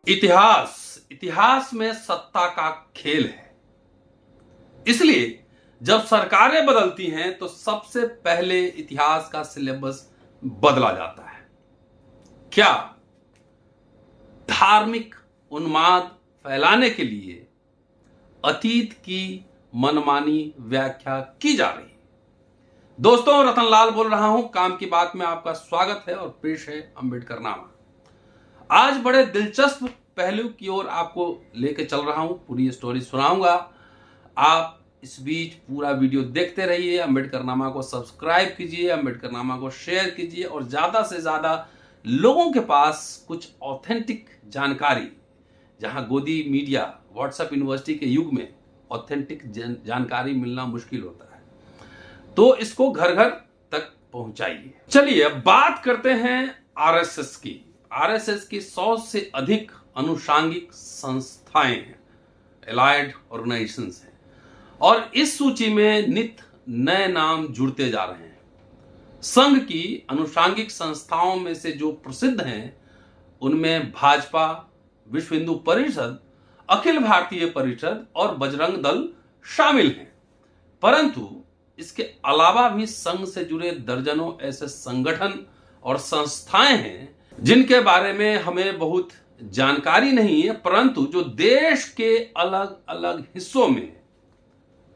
इतिहास में सत्ता का खेल है। इसलिए जब सरकारें बदलती हैं तो सबसे पहले इतिहास का सिलेबस बदला जाता है। क्या धार्मिक उन्माद फैलाने के लिए अतीत की मनमानी व्याख्या की जा रही है? दोस्तों, रतनलाल बोल रहा हूं। काम की बात में आपका स्वागत है और पेश है अम्बेडकरनामा। आज बड़े दिलचस्प पहलू की ओर आपको लेकर चल रहा हूं। पूरी स्टोरी सुनाऊंगा। आप इस बीच पूरा वीडियो देखते रहिए। अम्बेडकरनामा को सब्सक्राइब कीजिए, अम्बेडकरनामा को शेयर कीजिए और ज्यादा से ज्यादा लोगों के पास कुछ ऑथेंटिक जानकारी, जहां गोदी मीडिया, व्हाट्सएप यूनिवर्सिटी के युग में ऑथेंटिक जानकारी मिलना मुश्किल होता है, तो इसको घर घर तक पहुंचाइए। चलिए अब बात करते हैं आरएसएस की। आरएसएस की 100 से अधिक अनुषांगिक संस्थाएं हैं, एलाइड ऑर्गेनाइजेशंस हैं, और इस सूची में नित नए नाम जुड़ते जा रहे हैं। संघ की अनुषांगिक संस्थाओं में से जो प्रसिद्ध हैं उनमें भाजपा, विश्व हिंदू परिषद, अखिल भारतीय परिषद और बजरंग दल शामिल हैं। परंतु इसके अलावा भी संघ से जुड़े दर्जनों ऐसे संगठन और संस्थाएं हैं जिनके बारे में हमें बहुत जानकारी नहीं है, परंतु जो देश के अलग अलग हिस्सों में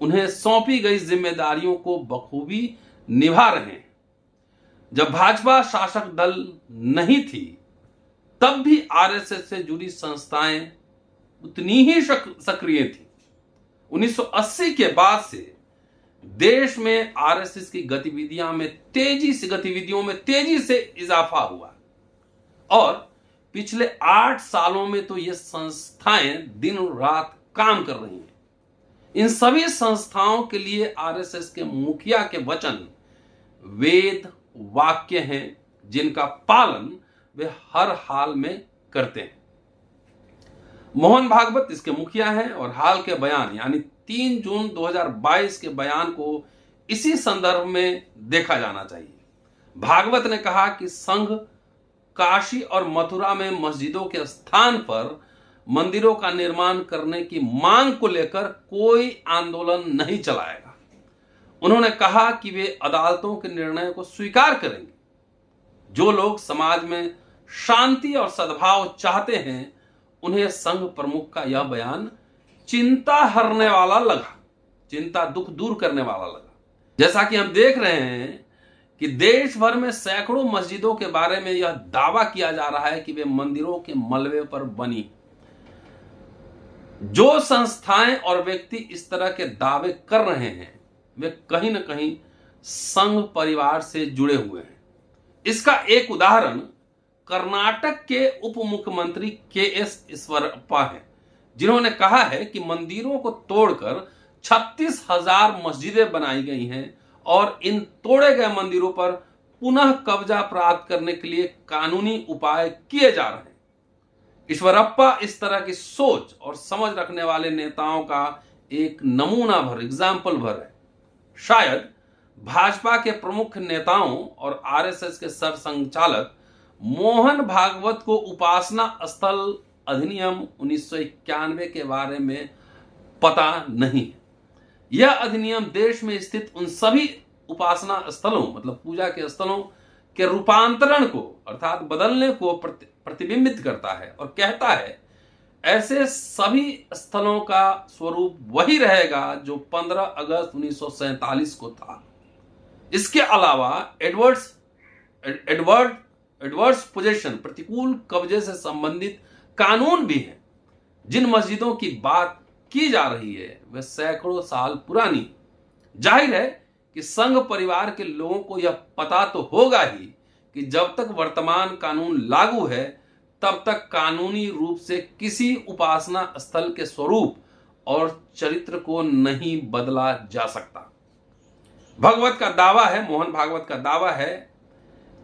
उन्हें सौंपी गई जिम्मेदारियों को बखूबी निभा रहे हैं। जब भाजपा शासक दल नहीं थी तब भी आरएसएस से जुड़ी संस्थाएं उतनी ही सक्रिय थी। 1980 के बाद से देश में आरएसएस की गतिविधियों में तेजी से इजाफा हुआ और पिछले 8 सालों में तो ये संस्थाएं दिन रात काम कर रही हैं। इन सभी संस्थाओं के लिए आरएसएस के मुखिया के वचन वेद वाक्य हैं, जिनका पालन वे हर हाल में करते हैं। मोहन भागवत इसके मुखिया हैं और हाल के बयान यानी 3 जून 2022 के बयान को इसी संदर्भ में देखा जाना चाहिए। भागवत ने कहा कि संघ काशी और मथुरा में मस्जिदों के स्थान पर मंदिरों का निर्माण करने की मांग को लेकर कोई आंदोलन नहीं चलाएगा। उन्होंने कहा कि वे अदालतों के निर्णय को स्वीकार करेंगे। जो लोग समाज में शांति और सद्भाव चाहते हैं उन्हें संघ प्रमुख का यह बयान चिंता हरने वाला लगा, चिंता दुख दूर करने वाला लगा। जैसा कि हम देख रहे हैं कि देश भर में सैकड़ों मस्जिदों के बारे में यह दावा किया जा रहा है कि वे मंदिरों के मलबे पर बनी। जो संस्थाएं और व्यक्ति इस तरह के दावे कर रहे हैं वे कहीं ना कहीं संघ परिवार से जुड़े हुए हैं। इसका एक उदाहरण कर्नाटक के उप मुख्यमंत्री के.एस. ईश्वरप्पा हैं, जिन्होंने कहा है कि मंदिरों को तोड़कर 36,000 मस्जिदें बनाई गई हैं और इन तोड़े गए मंदिरों पर पुनः कब्जा प्राप्त करने के लिए कानूनी उपाय किए जा रहे हैं। ईश्वरप्पा इस तरह की सोच और समझ रखने वाले नेताओं का एक नमूना भर एग्जाम्पल भर है। शायद भाजपा के प्रमुख नेताओं और आरएसएस के सरसंघचालक मोहन भागवत को उपासना स्थल अधिनियम 1991 के बारे में पता नहीं है। यह अधिनियम देश में स्थित उन सभी उपासना स्थलों मतलब पूजा के स्थलों के रूपांतरण को अर्थात बदलने को प्रतिबिंबित करता है और कहता है ऐसे सभी स्थलों का स्वरूप वही रहेगा जो 15 अगस्त 1947 को था। इसके अलावा एडवर्स पोजेशन प्रतिकूल कब्जे से संबंधित कानून भी है। जिन मस्जिदों की बात की जा रही है वे सैकड़ों साल पुरानी। जाहिर है कि संघ परिवार के लोगों को यह पता तो होगा ही कि जब तक वर्तमान कानून लागू है तब तक कानूनी रूप से किसी उपासना स्थल के स्वरूप और चरित्र को नहीं बदला जा सकता। मोहन भागवत का दावा है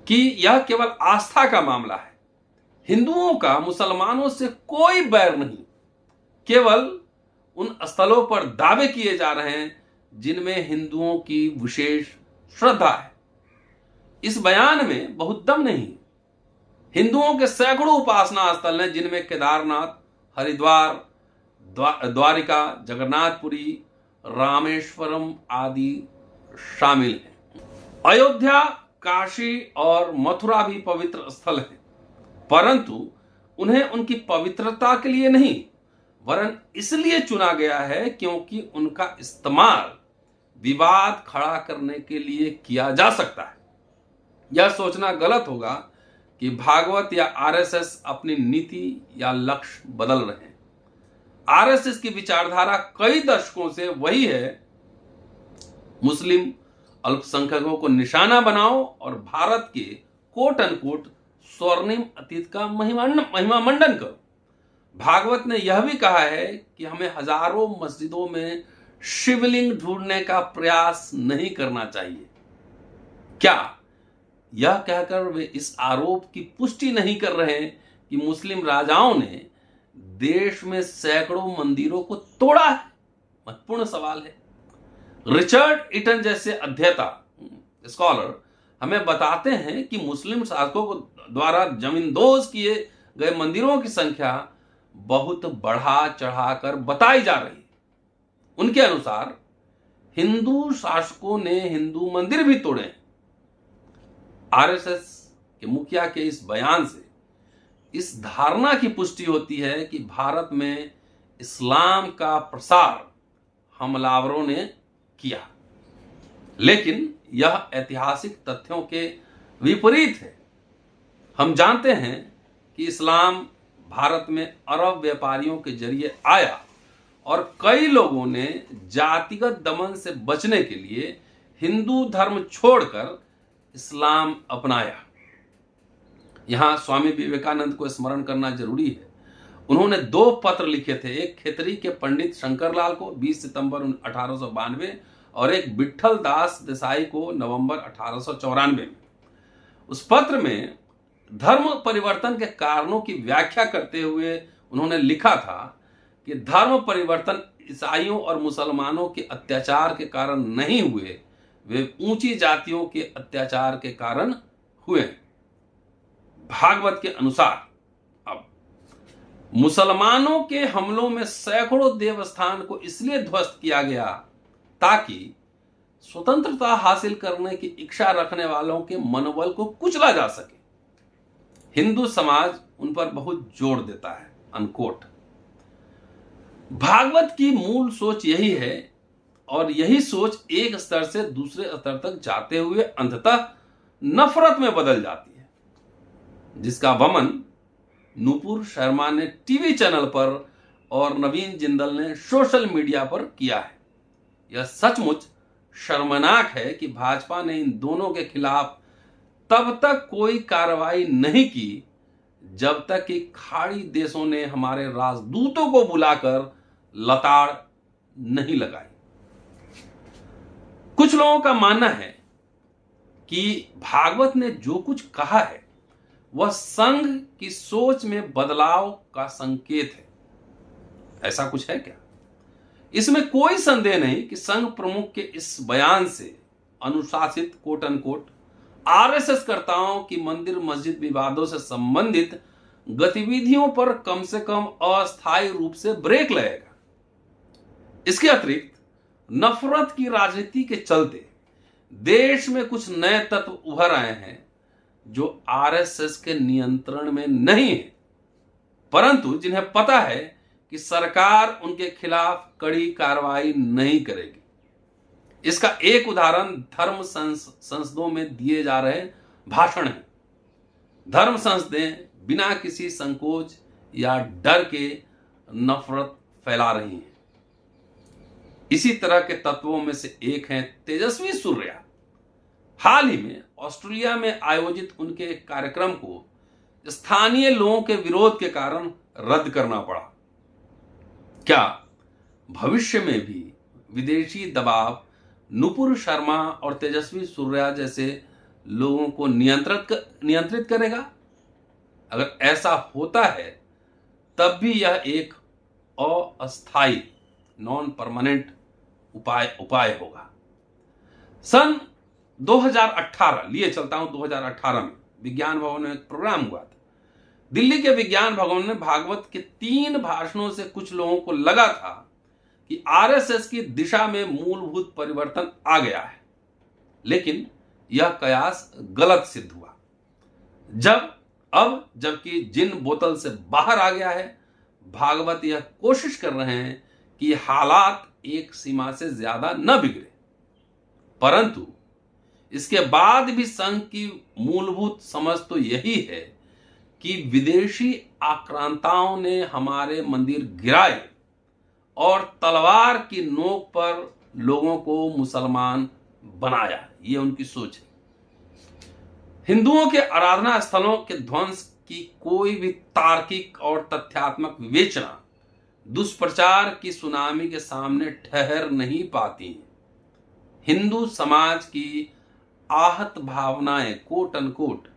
कि यह केवल आस्था का मामला है। हिंदुओं का मुसलमानों से कोई बैर नहीं, केवल उन स्थलों पर दावे किए जा रहे हैं जिनमें हिंदुओं की विशेष श्रद्धा है। इस बयान में बहुत दम नहीं। हिंदुओं के सैकड़ों उपासना स्थल हैं, जिनमें केदारनाथ, हरिद्वार, द्वारिका, जगन्नाथपुरी, रामेश्वरम आदि शामिल हैं। अयोध्या, काशी और मथुरा भी पवित्र स्थल हैं, परंतु उन्हें उनकी पवित्रता के लिए नहीं, वरन इसलिए चुना गया है क्योंकि उनका इस्तेमाल विवाद खड़ा करने के लिए किया जा सकता है। यह सोचना गलत होगा कि भागवत या आरएसएस अपनी नीति या लक्ष्य बदल रहे हैं। आरएसएस की विचारधारा कई दशकों से वही है, मुस्लिम अल्पसंख्यकों को निशाना बनाओ और भारत के कोट अनकोट स्वर्णिम अतीत का महिमा मंडन करो। भागवत ने यह भी कहा है कि हमें हजारों मस्जिदों में शिवलिंग ढूंढने का प्रयास नहीं करना चाहिए। क्या यह कहकर वे इस आरोप की पुष्टि नहीं कर रहे हैं कि मुस्लिम राजाओं ने देश में सैकड़ों मंदिरों को तोड़ा है? महत्वपूर्ण सवाल है। रिचर्ड ईटन जैसे अध्येता स्कॉलर हमें बताते हैं कि मुस्लिम शासकों को द्वारा जमींदोज किए गए मंदिरों की संख्या बहुत बढ़ा चढ़ाकर बताई जा रही है। उनके अनुसार हिंदू शासकों ने हिंदू मंदिर भी तोड़े। आरएसएस के मुखिया के इस बयान से इस धारणा की पुष्टि होती है कि भारत में इस्लाम का प्रसार हमलावरों ने किया, लेकिन यह ऐतिहासिक तथ्यों के विपरीत है। हम जानते हैं कि इस्लाम भारत में अरब व्यापारियों के जरिए आया और कई लोगों ने जातिगत दमन से बचने के लिए हिंदू धर्म छोड़कर इस्लाम अपनाया। यहां स्वामी विवेकानंद को स्मरण करना जरूरी है। उन्होंने 2 पत्र लिखे थे, एक खेतरी के पंडित शंकरलाल को 20 सितंबर 1892 और एक विठल दास देसाई को नवंबर 1894 में। उस पत्र में धर्म परिवर्तन के कारणों की व्याख्या करते हुए उन्होंने लिखा था कि धर्म परिवर्तन ईसाइयों और मुसलमानों के अत्याचार के कारण नहीं हुए, वे ऊंची जातियों के अत्याचार के कारण हुए। भागवत के अनुसार अब मुसलमानों के हमलों में सैकड़ों देवस्थान को इसलिए ध्वस्त किया गया ताकि स्वतंत्रता हासिल करने की इच्छा रखने वालों के मनोबल को कुचला जा सके। हिंदू समाज उन पर बहुत जोर देता है, अनकोट। भागवत की मूल सोच यही है और यही सोच एक स्तर से दूसरे स्तर तक जाते हुए अंततः नफरत में बदल जाती है, जिसका वमन नुपुर शर्मा ने टीवी चैनल पर और नवीन जिंदल ने सोशल मीडिया पर किया है। यह सचमुच शर्मनाक है कि भाजपा ने इन दोनों के खिलाफ तब तक कोई कार्रवाई नहीं की जब तक कि खाड़ी देशों ने हमारे राजदूतों को बुलाकर लताड़ नहीं लगाई। कुछ लोगों का मानना है कि भागवत ने जो कुछ कहा है वह संघ की सोच में बदलाव का संकेत है। ऐसा कुछ है क्या? इसमें कोई संदेह नहीं कि संघ प्रमुख के इस बयान से अनुशासित कोट अनकोट आरएसएस कर्ताओं की मंदिर मस्जिद विवादों से संबंधित गतिविधियों पर कम से कम अस्थायी रूप से ब्रेक लगेगा। इसके अतिरिक्त नफरत की राजनीति के चलते देश में कुछ नए तत्व उभर आए हैं जो आरएसएस के नियंत्रण में नहीं है, परंतु जिन्हें पता है कि सरकार उनके खिलाफ कड़ी कार्रवाई नहीं करेगी। इसका एक उदाहरण धर्म संसदों में दिए जा रहे भाषण है। धर्म संसदें बिना किसी संकोच या डर के नफरत फैला रही हैं। इसी तरह के तत्वों में से एक हैं तेजस्वी सूर्या। हाल ही में ऑस्ट्रेलिया में आयोजित उनके एक कार्यक्रम को स्थानीय लोगों के विरोध के कारण रद्द करना पड़ा। क्या भविष्य में भी विदेशी दबाव नुपुर शर्मा और तेजस्वी सूर्या जैसे लोगों को नियंत्रित करेगा? अगर ऐसा होता है तब भी यह एक अस्थायी नॉन परमानेंट उपाय होगा। सन 2018 लिए चलता हूं, 2018 में विज्ञान भवन में एक प्रोग्राम हुआ था दिल्ली के विज्ञान भवन में भागवत के 3 भाषणों से कुछ लोगों को लगा था कि आरएसएस की दिशा में मूलभूत परिवर्तन आ गया है, लेकिन यह कयास गलत सिद्ध हुआ। जबकि जिन बोतल से बाहर आ गया है, भागवत यह कोशिश कर रहे हैं कि हालात एक सीमा से ज्यादा न बिगड़े, परंतु इसके बाद भी संघ की मूलभूत समझ तो यही है कि विदेशी आक्रांताओं ने हमारे मंदिर गिराए और तलवार की नोक पर लोगों को मुसलमान बनाया। ये उनकी सोच है। हिंदुओं के आराधना स्थलों के ध्वंस की कोई भी तार्किक और तथ्यात्मक विवेचना दुष्प्रचार की सुनामी के सामने ठहर नहीं पाती। हिंदू समाज की आहत भावनाएं कोट अनकोट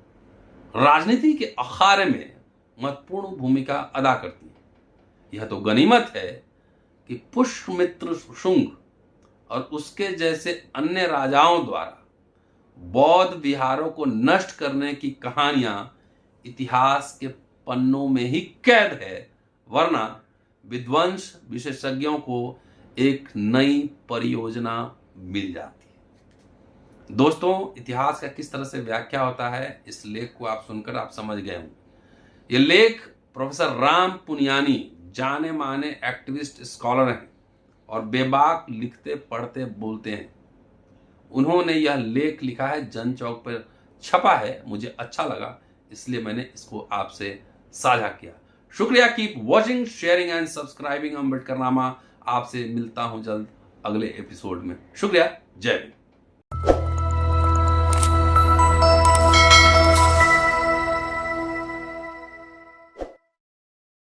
राजनीति के अखाड़े में महत्वपूर्ण भूमिका अदा करती है। यह तो गनीमत है कि पुष्यमित्र शुंग और उसके जैसे अन्य राजाओं द्वारा बौद्ध विहारों को नष्ट करने की कहानियां इतिहास के पन्नों में ही कैद है, वरना विध्वंस विशेषज्ञों को एक नई परियोजना मिल जाती है। दोस्तों, इतिहास का किस तरह से व्याख्या होता है, इस लेख को आप सुनकर आप समझ गए होंगे। यह लेख प्रोफेसर राम पुनियानी जाने माने एक्टिविस्ट स्कॉलर हैं और बेबाक लिखते पढ़ते बोलते हैं। उन्होंने यह लेख लिखा है, जन चौक पर छपा है, मुझे अच्छा लगा इसलिए मैंने इसको आपसे साझा किया। शुक्रिया। Keep watching, sharing and subscribing Ambedkarnama. आपसे मिलता हूं जल्द अगले एपिसोड में। शुक्रिया। जय हिंद।